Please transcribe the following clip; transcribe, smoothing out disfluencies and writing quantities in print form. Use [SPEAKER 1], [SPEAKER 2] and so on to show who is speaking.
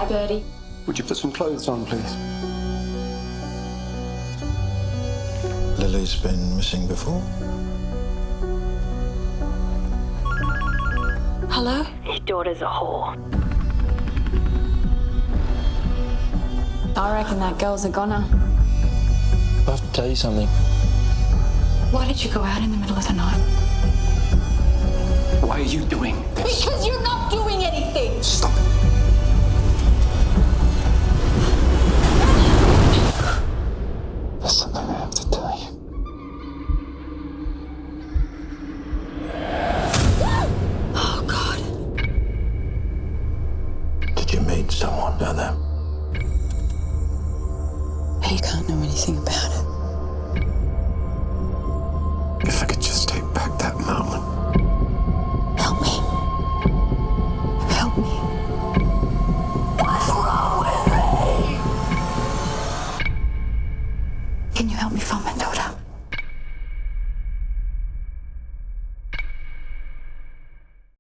[SPEAKER 1] Hi, Birdie.
[SPEAKER 2] Would you put some clothes on, please?
[SPEAKER 3] Lily's been missing before.
[SPEAKER 1] Hello?
[SPEAKER 4] His daughter's a whore.
[SPEAKER 1] I reckon that girl's a goner.
[SPEAKER 5] I have to tell you something.
[SPEAKER 1] Why did you go out in the middle of the night?
[SPEAKER 2] Why are you doing this?
[SPEAKER 1] Because you're not doing anything!
[SPEAKER 2] Stop it.
[SPEAKER 3] There's something I have to tell you.
[SPEAKER 1] Oh, God.
[SPEAKER 3] Did you meet someone down there?
[SPEAKER 6] You can't know anything about it.